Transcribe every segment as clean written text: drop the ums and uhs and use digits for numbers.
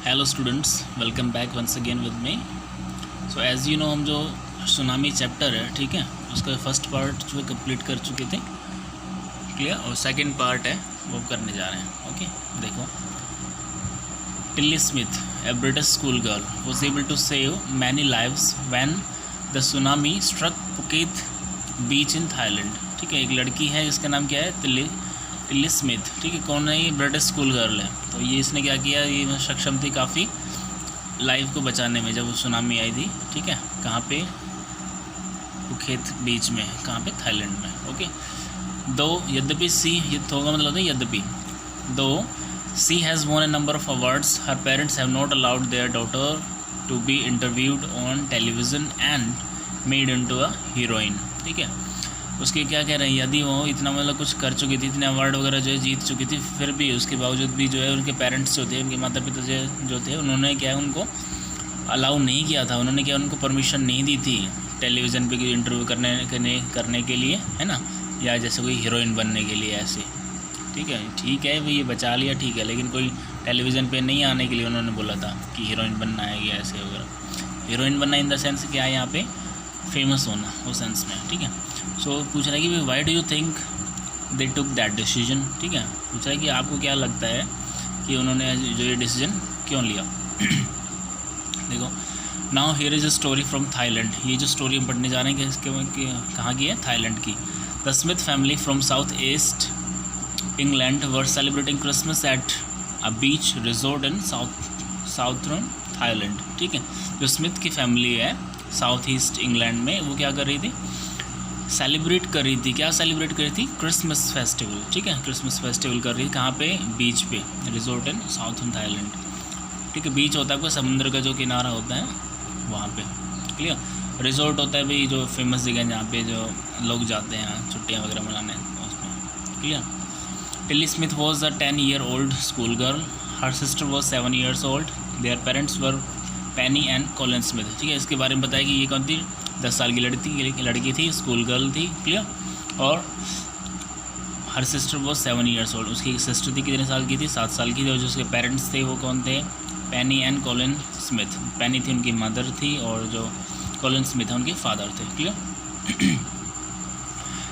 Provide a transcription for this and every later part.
Hello students, welcome back once again with me. So as you know, हम जो tsunami chapter है, ठीक है, उसका फर्स्ट पार्ट जो है कंप्लीट कर चुके थे, क्लियर। और सेकंड पार्ट है वो करने जा रहे हैं। ओके, देखो, Tilly Smith, a British school girl, was able to save many lives when the tsunami struck Phuket beach in Thailand. ठीक है, एक लड़की है जिसका नाम क्या है, टिल्ली स्मिथ। ठीक है, कौन है ये? ब्रिटिश स्कूल गर्ल है। तो ये इसने क्या किया, ये सक्षम थी काफ़ी लाइफ को बचाने में जब सुनामी आई थी। ठीक है, कहाँ पे? पुकेत बीच में, कहाँ पे? थाईलैंड में। ओके, दो यद्यपि सी, ये तो होगा मतलब यद्यपि, though she has won a number of awards, her parents have not allowed their daughter to be interviewed on television and made into a heroine. ठीक है, उसके क्या कह रहे हैं, यदि वो इतना मतलब कुछ कर चुकी थी, इतने अवार्ड वगैरह जो है जीत चुकी थी, फिर भी उसके बावजूद भी जो है उनके पेरेंट्स जो थे, उनके माता पिता जो थे, उन्होंने क्या है, उनको अलाउ नहीं किया था। उन्होंने क्या, उनको परमिशन नहीं दी थी टेलीविज़न पे इंटरव्यू करने के लिए, है ना, या जैसे कोई हीरोइन बनने के लिए ऐसे। ठीक है भाई, ये बचा लिया, ठीक है, लेकिन कोई टेलीविज़न पे नहीं आने के लिए उन्होंने बोला था कि हीरोइन बनना है या ऐसे वगैरह। हीरोइन बनना इन द सेंस क्या है, यहाँ पे फेमस होना, उस सेंस में। ठीक है, सो पूछ रहा है कि भाई why do you think they took that decision. ठीक है, पूछ रहा है कि आपको क्या लगता है कि उन्होंने जो ये डिसीजन क्यों लिया। देखो, now here is a story from Thailand. ये जो स्टोरी हम पढ़ने जा रहे हैं कि कहाँ की है? थाईलैंड की। The Smith family from south east England were celebrating Christmas at a beach resort in southern Thailand. ठीक है, जो स्मिथ की फैमिली है साउथ ईस्ट इंग्लैंड में, वो क्या कर रही थी? सेलिब्रेट कर रही थी। क्या सेलिब्रेट कर रही थी? Christmas festival. ठीक है, क्रिसमस फेस्टिवल कर रही थी। कहाँ पे? बीच पे, रिजोर्ट इन साउथर्न थाईलैंड। ठीक है, बीच होता है आपका समुद्र का जो किनारा होता है वहाँ पे, क्लियर। रिजोर्ट होता है भाई जो फेमस जगह है जहाँ पे जो लोग जाते हैं छुट्टियाँ वगैरह मनाने, उसमें, clear. Tilly Smith was a 10-year-old school girl, her sister was 7 years old, their parents were Penny and Colin Smith. ठीक है, इसके बारे में बताया कि ये कौन थी? 10 साल की लड़की थी, स्कूल गर्ल थी, क्लियर। और हर सिस्टर वो 7 years old, उसकी एक सिस्टर थी, कितने साल की थी? 7 साल की थी। और जो उसके पेरेंट्स थे वो कौन थे? पेनी एंड कॉलिन स्मिथ। पेनी थी उनकी मदर थी, और जो कॉलिन स्मिथ है उनके फादर थे, clear.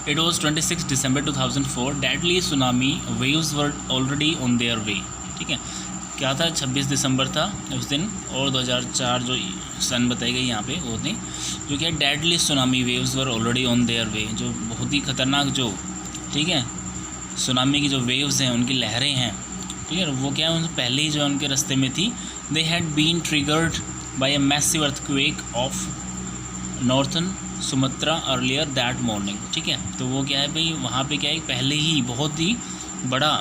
It was 26 December 2004, deadly tsunami waves were already on their way. ठीक है, क्या था? 26 दिसंबर था उस दिन, और 2004 जो सन बताई गई यहाँ पे वो थी, जो क्या, deadly tsunami waves were already on their way, जो बहुत ही खतरनाक जो, ठीक है, सुनामी की जो वेव्स हैं, उनकी लहरें हैं, ठीक है, वो क्या है, उनसे पहले ही जो है उनके रास्ते में थी। They had been triggered by a massive earthquake off northern Sumatra earlier that morning. ठीक है, तो वो क्या है भाई, वहाँ पे क्या है, पहले ही बहुत ही बड़ा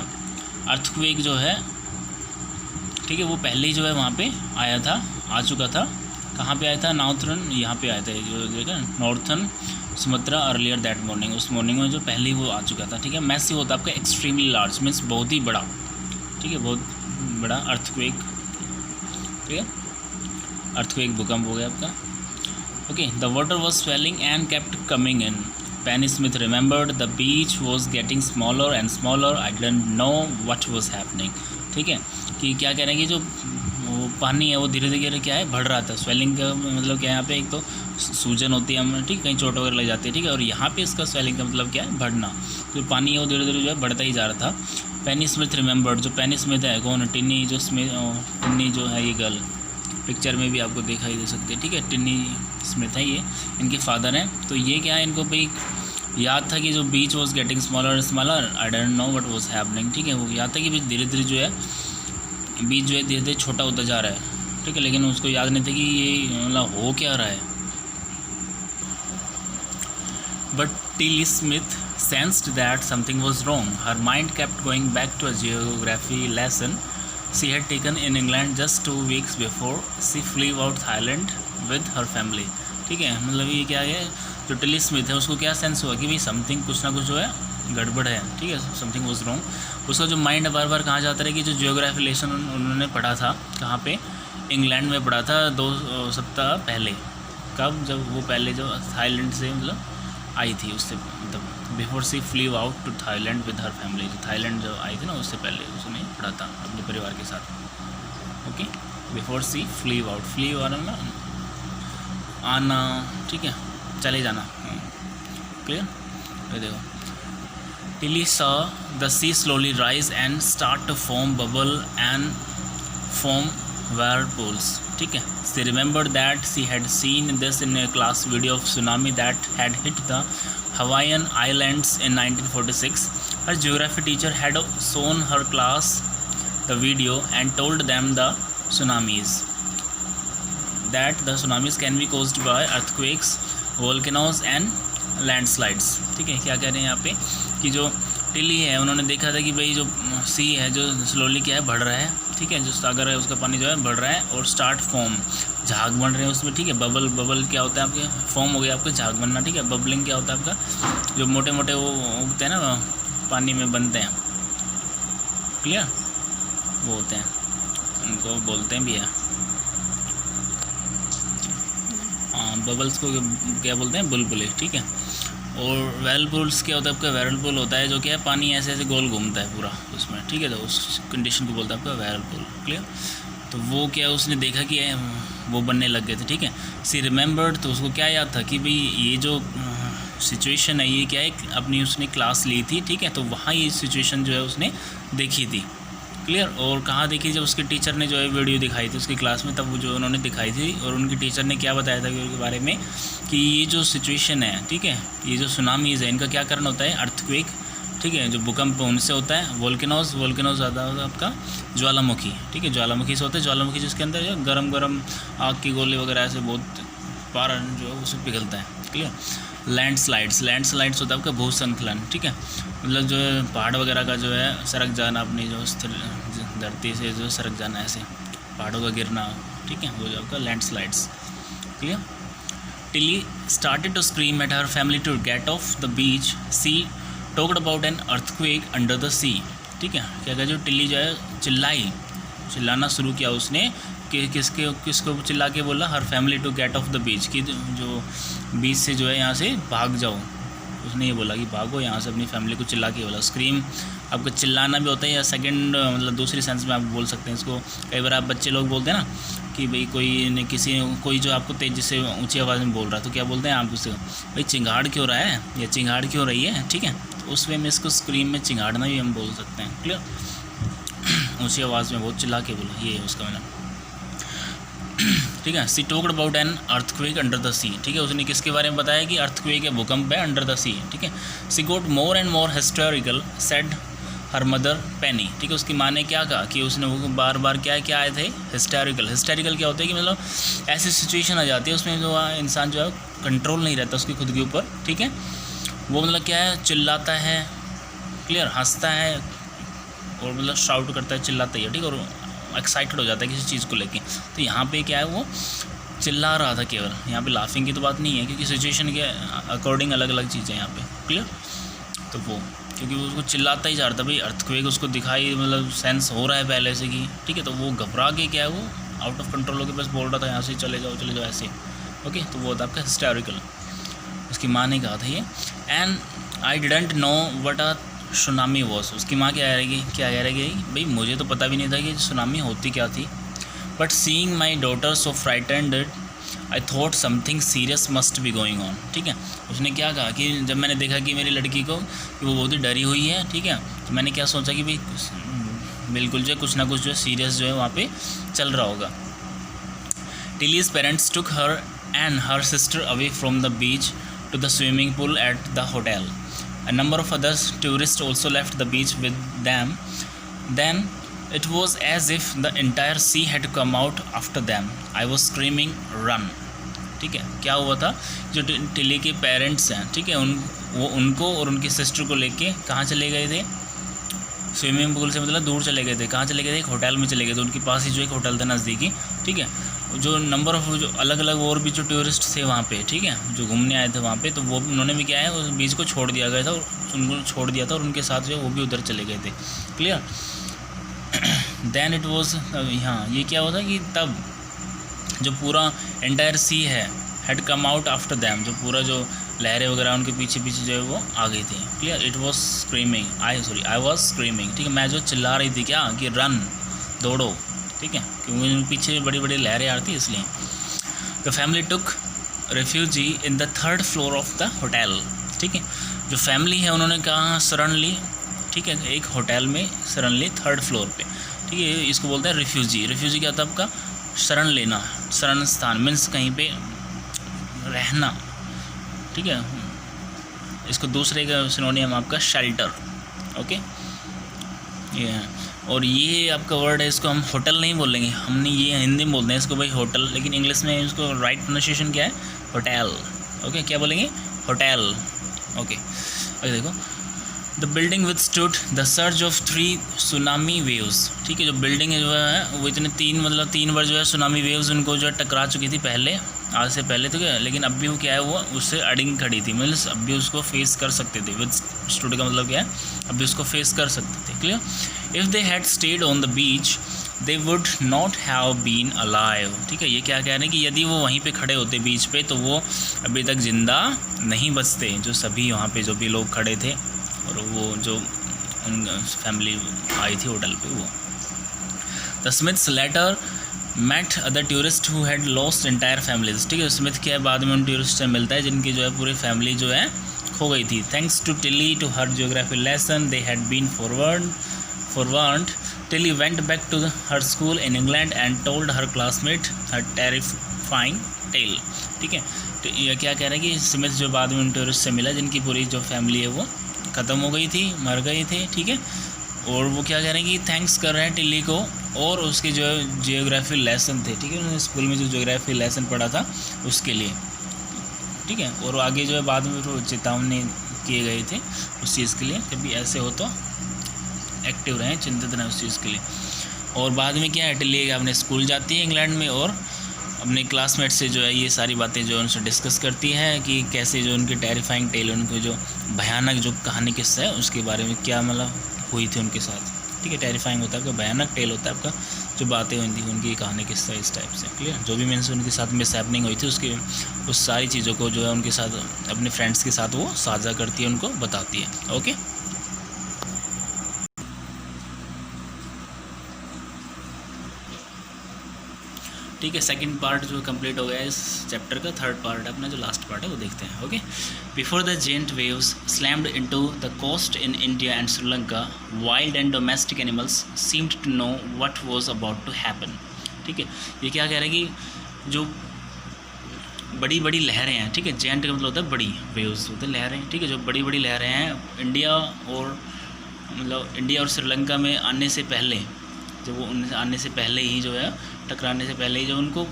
अर्थक्वेक जो है, ठीक है, वो पहले ही जो है वहाँ पे आया था, आ चुका था। कहाँ पे आया था? नॉर्थर्न, यहाँ पे आया था, जो देखा, northern Sumatra earlier that morning, उस मॉर्निंग में जो पहले ही वो आ चुका था। ठीक है, मैसिव होता है आपका एक्सट्रीमली लार्ज, मीन्स बहुत ही बड़ा, ठीक है, बहुत बड़ा अर्थक्वेक। ठीक है, अर्थक्वेक भूकंप हो गया आपका। Okay, the water was swelling and kept coming in. Penney Smith remembered the beach was getting smaller and smaller, I didn't know what was happening. ठीक है, कि क्या कह रहे हैं कि जो वो पानी है वो धीरे धीरे क्या है, बढ़ रहा था। स्वेलिंग का मतलब क्या है, यहाँ पे एक तो सूजन होती है हम, ठीक, कहीं चोट वगैरह लग जाती है, ठीक है, और यहाँ पे इसका स्वेलिंग का मतलब क्या है, बढ़ना। तो पानी है वो धीरे धीरे जो है बढ़ता ही जा रहा था। पेनी स्मिथ रिमेंबर्ड, जो पेनी स्मिथ है कौन? टिन्नी, जो टिन्नी जो है ये गर्ल, पिक्चर में भी आपको दिखाई दे सकती है। ठीक है, टिन्नी स्मिथ है, ये इनके फादर हैं। तो ये क्या है, इनको भाई याद था कि जो beach was getting smaller smaller, I don't know what was happening. ठीक है, वो याद था कि धीरे धीरे जो है बीच जो है धीरे धीरे छोटा होता जा रहा है। ठीक है, लेकिन उसको याद नहीं था कि ये मतलब हो क्या रहा है। But Tilly Smith sensed that something was wrong. Her mind kept going back to a geography lesson she had taken in England just 2 weeks before she flew out Thailand with her family. ठीक है, मतलब ये क्या है, जो टिल्ली Smith है उसको क्या सेंस हुआ कि भाई समथिंग, कुछ ना कुछ जो है गड़बड़ है। ठीक है, समथिंग वाज रॉन्ग। उसका जो माइंड बार बार कहाँ जाता रहा कि जो जियोग्राफी लेसन उन्होंने पढ़ा था, कहाँ पे? इंग्लैंड में पढ़ा था 2 सप्ताह पहले। कब? जब वो पहले जो थाईलैंड से मतलब आई थी, उससे मतलब before she flew out to Thailand with her family. जो थाईलैंड जो आई थी ना, उससे पहले उसने पढ़ा था अपने परिवार के साथ। Okay, before she flew out, flee आना आना, ठीक है, चले जाना, क्लियर। ये देखो, Tilly saw the sea slowly rise and start to form bubble and form whirlpools, ठीक है। She remembered that she had seen this in a class video of tsunami that had hit the Hawaiian Islands in 1946. Her geography teacher had shown her class the video and told them that the tsunamis can be caused by earthquakes, volcanoes and landslides, ठीक है। क्या कह रहे हैं यहाँ पे कि जो टिली है उन्होंने देखा था कि भाई जो सी है जो स्लोली क्या है बढ़ रहा है, ठीक है, जो सागर है उसका पानी जो है बढ़ रहा है और स्टार्ट फॉर्म, झाग बन रहे हैं उसमें, ठीक है। बबल क्या होता है आपके, फॉर्म हो गया आपका झाग बनना, ठीक है। बबलिंग क्या होता है आपका, जो मोटे मोटे वो उगते हैं ना पानी में बनते हैं, क्लियर, वो होते हैं, उनको बोलते हैं भी है, हाँ, बबल्स को क्या बोलते हैं, बुलबुले, ठीक है। और व्हर्लपूल्स क्या होता है आपका, व्हर्लपूल होता है जो क्या है पानी ऐसे ऐसे गोल घूमता है पूरा उसमें, ठीक है, तो उस कंडीशन को बोलता है आपका व्हर्लपूल, क्लियर। तो वो क्या उसने देखा कि वो बनने लग गए थे, ठीक है। सी रिमेंबर्ड, तो उसको क्या याद था कि भाई ये जो सिचुएशन है ये क्या है, अपनी उसने क्लास ली थी, ठीक है, तो वहाँ ये सिचुएशन जो है उसने देखी थी, क्लियर। और कहाँ देखी, जब उसके टीचर ने जो है वीडियो दिखाई थी उसकी क्लास में, तब वो जो उन्होंने दिखाई थी और उनकी टीचर ने क्या बताया था उसके बारे में कि ये जो सिचुएशन है, ठीक है, ये जो सुनामीज़ है इनका क्या कारण होता है, अर्थक्वेक, ठीक है, जो भूकंप उनसे होता है, वोल्केनोज ज़्यादा होता है आपका ज्वालामुखी, ठीक है, ज्वालामुखी से होता है, ज्वालामुखी जिसके अंदर जो गरम आग की गोले वगैरह ऐसे बहुत पारा जो है उसे पिघलता है, क्लियर। लैंडस्लाइड्स होता है आपका भूस्खलन, ठीक है, मतलब जो है पहाड़ वगैरह का जो है सरक जाना, अपनी जो धरती से जो सरक जाना, ऐसे पहाड़ों का गिरना, ठीक है, वो जो आपका landslides, clear. Tilly started to scream at her family to get off the beach, she talked about an earthquake under the sea, ठीक है। क्या कहते, जो टिली जो है चिल्लाना शुरू किया उसने कि किसको चिल्ला के बोला, her family to get off the beach, कि जो बीच से जो है यहाँ से भाग जाओ, उसने ये बोला कि भागो यहाँ से, अपनी फैमिली को चिल्ला के बोला। स्क्रीम आपका चिल्लाना भी होता है, या सेकंड मतलब दूसरी सेंस में आप बोल सकते हैं इसको। कई बार आप बच्चे लोग बोलते हैं ना कि भाई कोई जो आपको तेज़ी से ऊंची आवाज़ में बोल रहा है तो क्या बोलते हैं आप उससे, भाई चिंगाड़ क्यों रहा है या चिंगाड़ क्यों रही है, ठीक है, तो उस वे में इसको स्क्रीम में चिंगाड़ना भी हम बोल सकते हैं, क्लियर। ऊँची आवाज़ में बहुत चिल्ला के बोला, ये है उसका मतलब, ठीक है। She talked about an earthquake under the sea, ठीक है, उसने किसके बारे में बताया कि अर्थक्वेक है, भूकंप है अंडर द सी, ठीक है। She got more and more historical said her mother Penny, ठीक है, उसकी माँ ने क्या कहा कि उसने वो बार बार क्या आए थे, हिस्टोरिकल क्या होता है कि मतलब ऐसी सिचुएशन आ जाती है उसमें जो इंसान जो है कंट्रोल नहीं रहता उसकी खुद के ऊपर, ठीक है, वो मतलब क्या है, चिल्लाता है, क्लियर, हंसता है और मतलब शाउट करता है, चिल्लाता है, ठीक है, और एक्साइटेड हो जाता है किसी चीज़ को लेके। तो यहाँ पे क्या है, वो चिल्ला रहा था केवल, यहाँ पे लाफिंग की तो बात नहीं है क्योंकि सिचुएशन के अकॉर्डिंग अलग अलग चीज़ें यहाँ पे, क्लियर। तो वो क्योंकि वो उसको चिल्लाता ही जा रहा था, भाई अर्थक्वेक उसको दिखाई मतलब सेंस हो रहा है पहले से कि, ठीक है, तो वो घबरा के क्या है, वो आउट ऑफ कंट्रोल होकर बस बोल रहा था यहाँ से चले जाओ ऐसे, ओके। तो वो था आपका हिस्टोरिकल, उसकी माँ ने कहा था ये। And I didn't know what a tsunami was, उसकी माँ क्या कह रही भाई मुझे तो पता भी नहीं था कि सुनामी होती क्या थी, but seeing my daughter so frightened I thought something serious must be going on, ठीक है। उसने क्या कहा कि जब मैंने देखा कि मेरी लड़की को कि वो बहुत ही डरी हुई है, ठीक है, तो मैंने क्या सोचा कि भाई बिल्कुल जो कुछ ना कुछ जो सीरियस जो है वहाँ पे चल रहा होगा। Tilly's parents took her and her sister away from the beach to the swimming pool at the hotel. A number of other tourists also left the beach with them. Then it was as if the entire sea had come out after them. I was screaming, "Run!" ठीक है, क्या हुआ था, जो Tilly के parents हैं, ठीक है, वो उनको और उनकी सिस्टर को लेके कहाँ चले गए थे, स्विमिंग पूल से मतलब दूर चले गए थे। कहाँ चले गए थे, एक होटल में चले गए थे, उनके पास ही जो एक होटल था नज़दीकी, ठीक है। जो नंबर ऑफ जो अलग अलग और भी जो टूरिस्ट थे वहाँ पे, ठीक है, जो घूमने आए थे वहाँ पे, तो वो उन्होंने भी क्या है उस बीच को छोड़ दिया गया था, उनको छोड़ दिया था और उनके साथ जो वो भी उधर चले गए थे, क्लियर। देन इट वॉज, हाँ ये क्या हुआ था कि तब जो पूरा एंटायर सी है had come out after them, जो पूरा जो लहरें वगैरह उनके पीछे जो है वो आ गई थी, clear. It was screaming, I was screaming, ठीक है, मैं जो चिल्ला रही थी क्या कि रन, दौड़ो, ठीक है, क्योंकि उनके पीछे बड़ी बड़ी लहरें आ रही थी इसलिए। The family took refugee in the 3rd floor of the hotel, ठीक है, जो फैमिली है उन्होंने कहाँ शरण ली, ठीक है, एक होटल में शरण ली 3rd फ्लोर पे, ठीक है, इसको बोलते हैं रिफ्यूजी। रिफ्यूजी क्या होता है आपका, शरण लेना, शरण स्थान मीन्स कहीं पे रहना, ठीक है, इसको दूसरे का सिनोनियम आपका शेल्टर, ओके, ये है। और ये आपका वर्ड है, इसको हम होटल नहीं बोलेंगे, हमने ये हिंदी में बोलते हैं इसको भाई होटल, लेकिन इंग्लिश में इसको राइट प्रोनाउंसिएशन क्या है, होटल, ओके, क्या बोलेंगे, होटल, ओके। अरे देखो, the building withstood the surge of 3 tsunami waves, ठीक है, जो बिल्डिंग है जो है वो इतने 3 बार जो है सुनामी वेव्स उनको जो है टकरा चुकी थी पहले, आज से पहले, तो क्या, लेकिन अब भी वो क्या है, वो उससे अडिंग खड़ी थी, मीन्स अब भी उसको फेस कर सकते थे। विथस्टूड का मतलब क्या है, अब भी उसको फेस कर सकते थे, clear. If they had stayed on the beach they would not have been alive, ठीक है, ये क्या कह रहे हैं कि यदि वो वहीं पे खड़े होते बीच पे तो वो अभी तक ज़िंदा नहीं बचते, जो सभी वहाँ पे जो भी लोग खड़े थे और वो जो उन फैमिली आई थी होटल पे वो। The Smiths later met other tourists who had lost entire families, ठीक है, स्मिथ क्या है बाद में उन टूरिस्ट से मिलता है जिनकी जो है पूरी फैमिली जो है खो गई थी। Thanks to Tilly to her geography lesson they had been forewarned till he went back to her school in England and told her classmate her terrifying tale, ठीक है, तो ये क्या कह रहे हैं कि स्मिथ जो बाद में उन टूरिस्ट से मिला जिनकी पूरी जो फैमिली है वो ख़त्म हो गई थी, मर गए थे, ठीक है, और वो क्या कह रहे हैं कि थैंक्स कर रहे हैं टिली को और उसके जो जियोग्राफी लेसन थे, ठीक है, उन्होंने स्कूल में जो जियोग्राफी लेसन पढ़ा था उसके लिए, ठीक है, और आगे जो है बाद में वो चेतावनी किए गए थे उस चीज़ के लिए, कभी ऐसे हो तो एक्टिव रहें, चिंतित रहें उस चीज़ के लिए। और बाद में क्या है, टिली अपने स्कूल जाती है इंग्लैंड में और अपने क्लासमेट से जो है ये सारी बातें जो उनसे डिस्कस करती है कि कैसे जो उनकी टेरिफाइंग टेल, उनको जो भयानक जो कहानी किस्सा है उसके बारे में क्या मतलब हुई थी उनके साथ, ठीक है, टेरिफाइंग होता है आपका, भयानक टेल होता है आपका, जो बातें हुई थी उनकी कहानी किस्सा इस टाइप से, क्लियर, जो भी मीन्स उनके साथ मिस हैपनिंग हुई थी उसकी उस सारी चीज़ों को जो है उनके साथ अपने फ्रेंड्स के साथ वो साझा करती है, उनको बताती है, ओके। ठीक है, सेकंड पार्ट जो कंप्लीट हो गया है इस चैप्टर का, 3rd पार्ट अपना जो लास्ट पार्ट है वो देखते हैं, okay. Before the giant waves slammed into the coast in India and Sri Lanka wild and domestic animals seemed to know what was about to happen, ठीक है, ये क्या कह रहे हैं कि जो बड़ी बड़ी लहरें हैं, ठीक है, जेंट का मतलब होता है बड़ी, वेव्स होते हैं लहरें, ठीक है, जो बड़ी बड़ी लहरें हैं इंडिया और मतलब इंडिया और श्रीलंका में आने से पहले, जब वो उनसे आने से पहले ही जो है टकराने से पहले ही जो उनको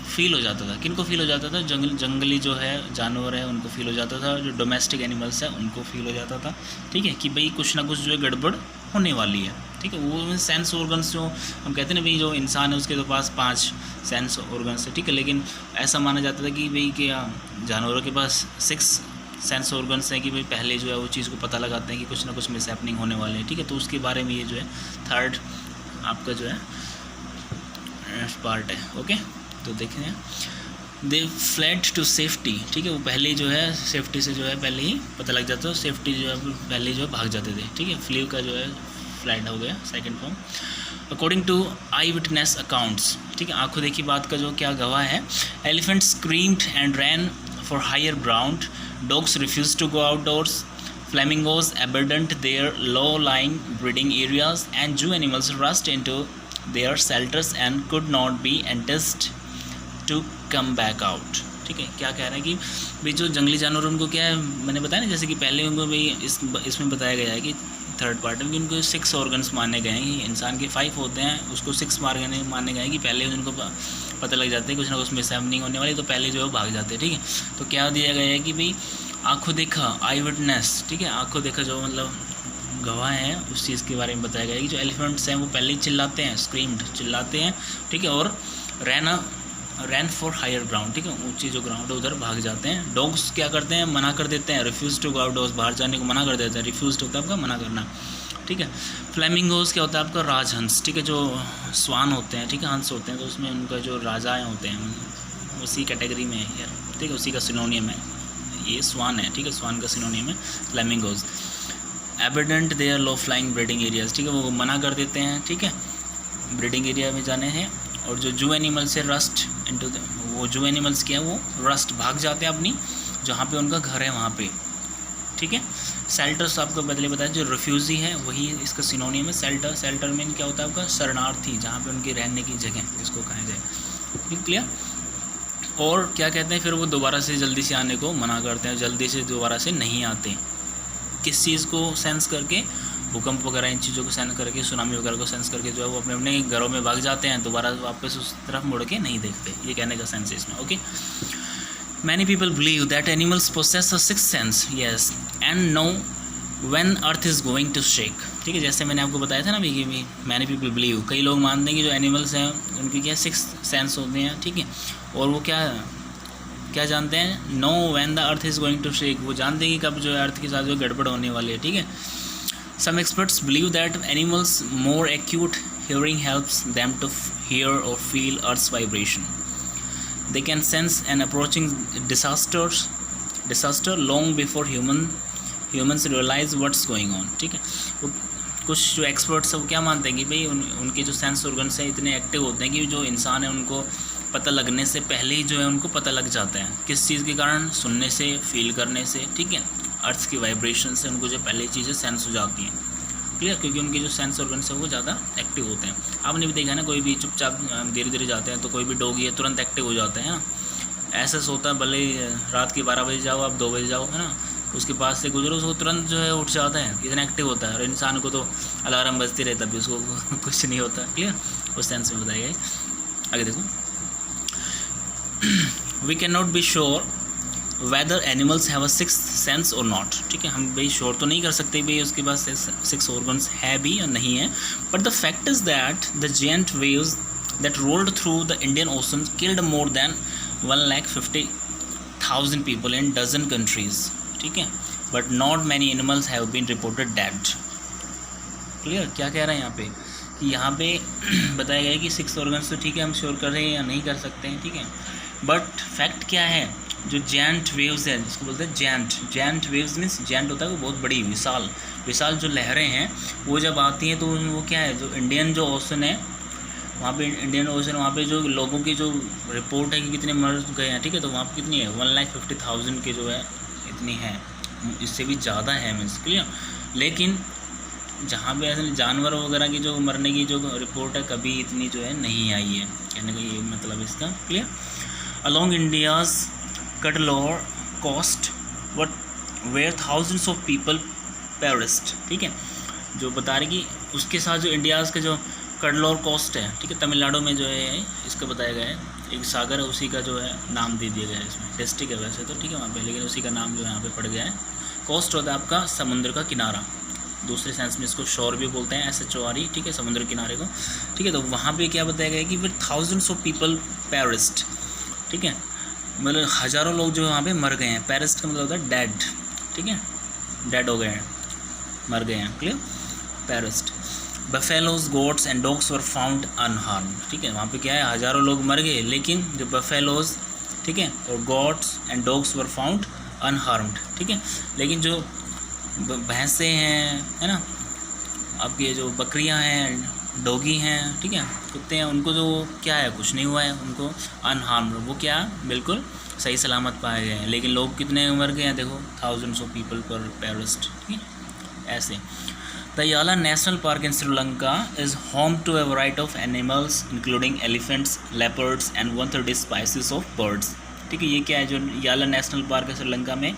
फील हो जाता था, किनको फील हो जाता था, जंगली जो है जानवर है उनको फील हो जाता था, जो डोमेस्टिक एनिमल्स है उनको फील हो जाता था, ठीक है, कि भाई कुछ ना कुछ जो है गड़बड़ होने वाली है, ठीक है। वो सेंस ऑर्गन्स जो हम कहते हैं ना भाई, जो इंसान है उसके तो पास 5 सेंस ऑर्गन्स है, ठीक है, लेकिन ऐसा माना जाता था कि भाई क्या जानवरों के पास 6 सेंस ऑर्गन्स हैं कि भाई पहले जो है वो चीज़ को पता लगाते हैं कि कुछ ना कुछ मिस हैपनिंग होने वाले हैं, ठीक है, तो उसके बारे में ये जो है 3rd आपका जो है पार्ट है, ओके। तो देखें, दे फ्लैड टू सेफ्टी, ठीक है, वो पहले जो है सेफ्टी से जो है पहले ही पता लग जाता है, सेफ्टी जो है पहले जो है भाग जाते थे, ठीक है, फ्लीव का जो है फ्लैड हो गया second form. According to eye witness accounts, ठीक है, आंखों देखी बात का जो क्या गवाह है, elephant screamed and ran for higher ground, dogs refuse to go outdoors, flamingos abandoned their low-lying breeding areas, and zoo animals rushed into their shelters and could not be enticed to come back out, ठीक है। क्या कह रहे हैं कि भाई जो जंगली जानवर उनको क्या है, मैंने बताया ना जैसे कि पहले उनको भाई इसमें बताया गया है कि 3rd पार्ट में कि उनको 6 ऑर्गन्स माने गए हैं, इंसान के 5 होते हैं, उसको 6 माने गए हैं कि पहले उनको पता लग जाता है कुछ ना कुछ मिस हैपनिंग होने वाली, तो पहले जो है भाग जाते हैं, ठीक है। तो क्या दिया गया है कि भाई आंखों देखा, आई विटनेस, ठीक है, आंखों देखा जो मतलब गवाह हैं उस चीज़ के बारे में बताया गया है कि जो एलिफेंट्स हैं वो पहले ही चिल्लाते हैं, स्क्रीम्ड चिल्लाते हैं, ठीक है, और रैन फॉर हायर ग्राउंड, ठीक है, ऊंची जो ग्राउंड है उधर भाग जाते हैं। डॉग्स क्या करते हैं, मना कर देते हैं, रिफ्यूज़ टू गो आउटडोर्स, बाहर जाने को मना कर देते हैं, रिफ्यूज़ होता है आपका मना करना, ठीक है। फ्लेमिंगोज क्या होता है आपका, राजहंस, ठीक है, जो स्वान होते हैं, ठीक है, हंस होते हैं, तो उसमें उनका जो राजाएँ होते हैं उसी कैटेगरी में है यार, ठीक है, उसी का सिनोनियम है ये स्वान है, ठीक है, स्वान का सिनोनियम है flamingos. Abandoned their low flying breeding areas, ठीक है, वो मना कर देते हैं, ठीक है, ब्रीडिंग एरिया में जाने हैं। और जो जू एनिमल्स है रस्ट इनटू द, वो जू एनिमल्स क्या है, वो रस्ट भाग जाते हैं अपनी जहाँ पे उनका घर है वहाँ पे, ठीक है। सेल्टर्स आपको बदले बताया, जो रिफ्यूजी है वही इसका सिनोनियम है सेल्टर। सेल्टर मीन क्या होता है आपका, शरणार्थी, जहाँ पे उनकी रहने की जगह जिसको कहा जाए, क्लियर। और क्या कहते हैं फिर वो दोबारा से जल्दी से आने को मना करते हैं, जल्दी से दोबारा से नहीं आते। किस चीज़ को सेंस करके, भूकंप वगैरह इन चीज़ों को सेंस करके, सुनामी वगैरह को सेंस करके जो है वो अपने अपने घरों में भाग जाते हैं, दोबारा वापस उस तरफ मुड़ के नहीं देखते। ये कहने का सेंस है इसमें, okay. Many people believe that animals possess a sixth sense, yes, and know when earth is going to shake, ठीक है। जैसे मैंने आपको बताया था ना भी कि मैनी पीपल बिलीव, कई लोग मानते हैं कि जो एनिमल्स हैं उनकी क्या सिक्स्थ सेंस होते हैं, ठीक है। और वो क्या जानते हैं, know when the earth is going to shake, वो जानते हैं कि कब जो है अर्थ के साथ जो गड़बड़ होने वाली है, ठीक है। Some experts believe that animals more acute hearing helps them to hear और feel earth's vibration. They can sense an approaching disaster long before humans realise what's going on, ठीक है। वो कुछ जो एक्सपर्ट्स हैं वो क्या मानते हैं कि भाई उनके जो सेंस ऑर्गन्स हैं इतने एक्टिव होते हैं कि जो इंसान है उनको पता लगने से पहले ही जो है उनको पता लग जाता है। किस चीज़ के कारण, सुनने से, फील करने से, ठीक है, अर्थ की वाइब्रेशन से उनको जो पहले चीज़ें सेंस हो जाती हैं, क्लियर। क्योंकि उनके जो सेंस ऑर्गन्स है वो ज़्यादा एक्टिव होते हैं। आपने भी देखा है ना, कोई भी चुपचाप धीरे धीरे जाते हैं तो कोई भी डॉगी है तुरंत एक्टिव हो जाता है ना। ऐसा सोता है, भले रात के 12 बजे जाओ आप 2 बजे जाओ, है ना, उसके पास से गुजरो उसको तुरंत जो है उठ जाता है, इतना एक्टिव होता है। और इंसान को तो अलार्म बजती रहता भी उसको कुछ नहीं होता, क्लियर, उस सेंस में बताया गया। आगे देखो, we can not be sure whether animals have a sixth sense और नॉट, ठीक है। हम भाई श्योर तो नहीं कर सकते भाई उसके पास 6 ऑर्गन्स है भी या नहीं है, but the fact is that the giant waves that rolled through the Indian ocean killed more than 1,50,000 people in dozen countries, ठीक है, but not many animals have been reported dead, clear. क्या कह रहे हैं यहाँ पे कि यहाँ पे बताया गया है कि 6 ऑर्गन्स तो ठीक है हम श्योर कर रहे हैं या नहीं कर सकते हैं, ठीक है, बट फैक्ट क्या है, जो जैंट वेव्स है जिसको बोलते हैं जैंट वेव्स मीन्स जैंट होता है वो बहुत बड़ी विशाल जो लहरें हैं वो जब आती हैं तो वो क्या है, जो इंडियन जो ओशन है वहाँ पे, इंडियन ओशन वहाँ पे जो लोगों की जो रिपोर्ट है कि कितने मर गए हैं, ठीक है, तो वहाँ पे कितनी है 1,50,000 के जो है इतनी है, इससे भी ज़्यादा है मीन्स, क्लियर। लेकिन जहाँ पे ऐसे जानवर वगैरह की जो मरने की जो रिपोर्ट है कभी इतनी जो है नहीं आई है, कहने का ये मतलब इसका, clear. Along India's Cuddalore coast what where thousands of people perished, ठीक है, जो बता रहे कि उसके साथ जो इंडियाज़ का जो कडलोर कोस्ट है, ठीक है, तमिलनाडु में जो है इसका बताया गया है, एक सागर है उसी का जो है नाम दे दिया गया है, इसमें डिस्ट्रिक्ट है वैसे तो, ठीक है, वहाँ पे, लेकिन उसी का नाम जो है यहाँ पे पड़ गया है। कोस्ट होता है आपका समुद्र का किनारा, दूसरे सेंस में इसको शोर भी बोलते हैं, SHORE, ठीक है, समुद्र किनारे को, ठीक है। तो वहाँ पे क्या बताया गया है कि फिर थाउजेंड्स ऑफ पीपल पेरिस्ड, ठीक है, मतलब हज़ारों लोग जो वहाँ पे मर गए हैं। पेरिस्ड का मतलब होता है डेड, ठीक है, डेड हो गए हैं, मर गए हैं, clear, perished. Buffaloes, goats and dogs were found unharmed, ठीक है, वहाँ पे क्या है, हज़ारों लोग मर गए लेकिन जो बफेलोज, ठीक है, और goats and dogs were found unharmed, ठीक है, लेकिन जो भैंसें हैं, है ना, आपके जो बकरियां हैं, डॉगी हैं, ठीक है, कुत्ते हैं, उनको जो क्या है कुछ नहीं हुआ है, उनको अनहार्म्ड, वो क्या बिल्कुल सही सलामत पाए गए हैं। लेकिन लोग कितने मर गए हैं देखो, थाउजेंड्स ऑफ पीपल पर पेरिस्ड, ठीक है, ऐसे। The Yala national park in Sri Lanka is home to a variety of animals including elephants, leopards and 130 species of birds, ठीक है। ये क्या है, जो याला नेशनल पार्क है श्रीलंका में,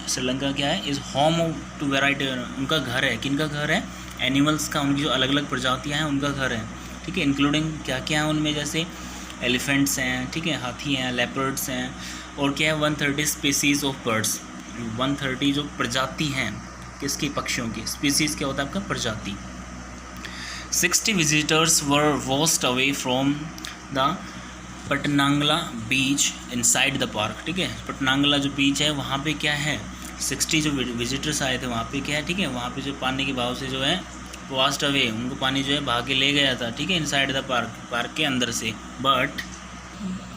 श्रीलंका क्या है, इज़ होम टू वैरायटी, उनका घर है, किनका घर है, एनिमल्स का, उनकी जो अलग अलग प्रजातियां हैं उनका घर है, ठीक है, इंक्लूडिंग क्या क्या है उनमें, जैसे एलिफेंट्स हैं, ठीक है, हाथी हैं, लेपर्ड्स हैं, और क्या है 130 स्पीसीज़ ऑफ बर्ड्स, 130 जो प्रजाति हैं किसकी, पक्षियों की, स्पीसीज़ क्या होता है आपका, प्रजाति। 60 visitors were washed away from the Patanangala beach inside the park, ठीक है, पटनांगला जो बीच है वहाँ पे क्या है, 60 जो विजिटर्स आए थे वहाँ पे क्या है, ठीक है, वहाँ पे जो पानी के बहाव से जो है वास्ट अवे, उनको पानी जो है भाग के ले गया था, ठीक है, इनसाइड द पार्क के अंदर से, but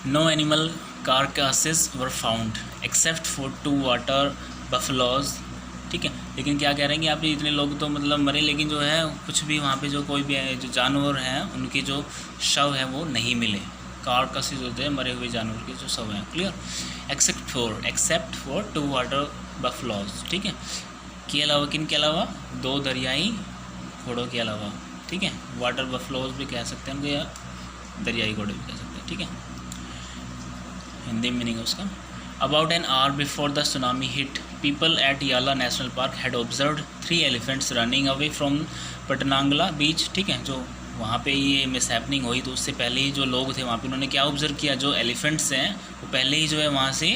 no animal carcasses were found except for 2 water buffaloes, ठीक है, लेकिन क्या कह रहे हैं कि आप इतने लोग तो मतलब मरे, लेकिन जो है कुछ भी वहाँ पे जो कोई भी जो जानवर हैं उनके जो शव है वो नहीं मिले। कार्कसेस होते हैं मरे हुए जानवर के जो शव हैं। Clear. Accept for 2 water buffaloes, ठीक है, के अलावा, किन के अलावा, 2 दरियाई घोड़ों के अलावा, ठीक है। वाटर बफलोज भी कह सकते हैं उनको, या दरियाई घोड़े भी कह सकते हैं, ठीक है, हिंदी मीनिंग उसका। About an hour before the tsunami hit, people at Yala national park had observed 3 elephants running away from Patanangala beach, ठीक है। जो वहाँ पे ये मिसहैपनिंग हुई तो उससे पहले ही जो लोग थे वहाँ पे उन्होंने क्या ऑब्जर्व किया, जो एलिफेंट्स हैं वो पहले ही जो है वहाँ से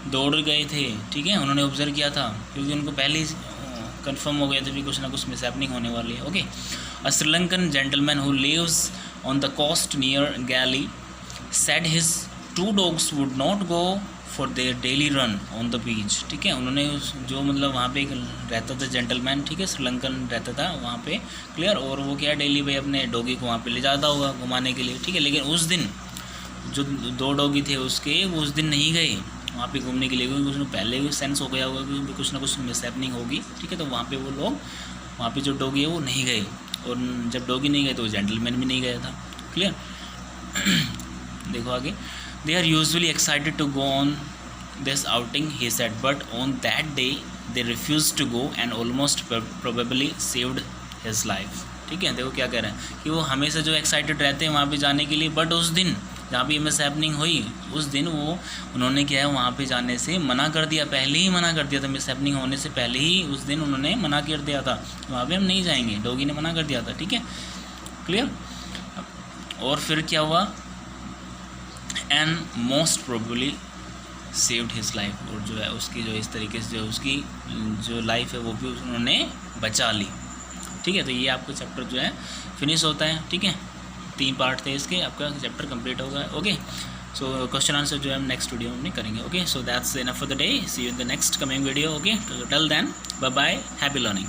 दौड़ गए थे, ठीक है, उन्होंने ऑब्जर्व किया था क्योंकि उनको पहले ही कंफर्म हो गया था कि कुछ ना कुछ मिसहैपनिंग होने वाली है। Okay. A Sri Lankan gentleman who lives on the coast near Galle said his 2 dogs would not go for their daily run on the beach, ठीक है। उन्होंने जो मतलब वहाँ पे एक रहता था जेंटलमैन, ठीक है, श्रीलंकन रहता था वहाँ पे। क्लियर। और वो क्या डेली भाई अपने डॉगी को वहाँ पे ले जाता होगा घुमाने के लिए, ठीक है। लेकिन उस दिन जो 2 डॉगी थे उसके, वो उस दिन नहीं गए वहाँ पे घूमने के लिए, क्योंकि उसने पहले भी सेंस हो गया होगा कि कुछ ना कुछ मिसहैपनिंग होगी, ठीक है। तो वहाँ पे वो लोग, वहाँ पे जो डॉगी है वो नहीं गए, और जब डॉगी नहीं गए तो जेंटलमैन भी नहीं गया था। क्लियर। देखो आगे, they are usually excited to go on this outing he said, but on that day they refuse to go and almost probably saved his life, ठीक है। देखो क्या कह रहे हैं कि वो हमेशा जो एक्साइटेड रहते हैं वहाँ पे जाने के लिए, बट उस दिन जहाँ पे मिसहैपनिंग हुई उस दिन वो उन्होंने क्या है वहाँ पे जाने से मना कर दिया, पहले ही मना कर दिया था, मिसहैपनिंग होने से पहले ही उस दिन उन्होंने मना कर दिया था, वहाँ पे हम नहीं जाएंगे, डॉगी ने मना कर दिया था, ठीक है। क्लियर। और फिर क्या हुआ, and most probably saved his life, और जो है उसकी जो इस तरीके से जो उसकी जो लाइफ है वो भी उन्होंने बचा ली, ठीक है। तो ये आपका चैप्टर जो है फिनिश होता है, ठीक है। 3 पार्ट थे इसके, आपका चैप्टर कंप्लीट होगा। ओके। सो क्वेश्चन आंसर जो है हम नेक्स्ट वीडियो में करेंगे। Okay. So that's enough for the day, see you in the next coming video. Okay. Till then bye bye, happy learning.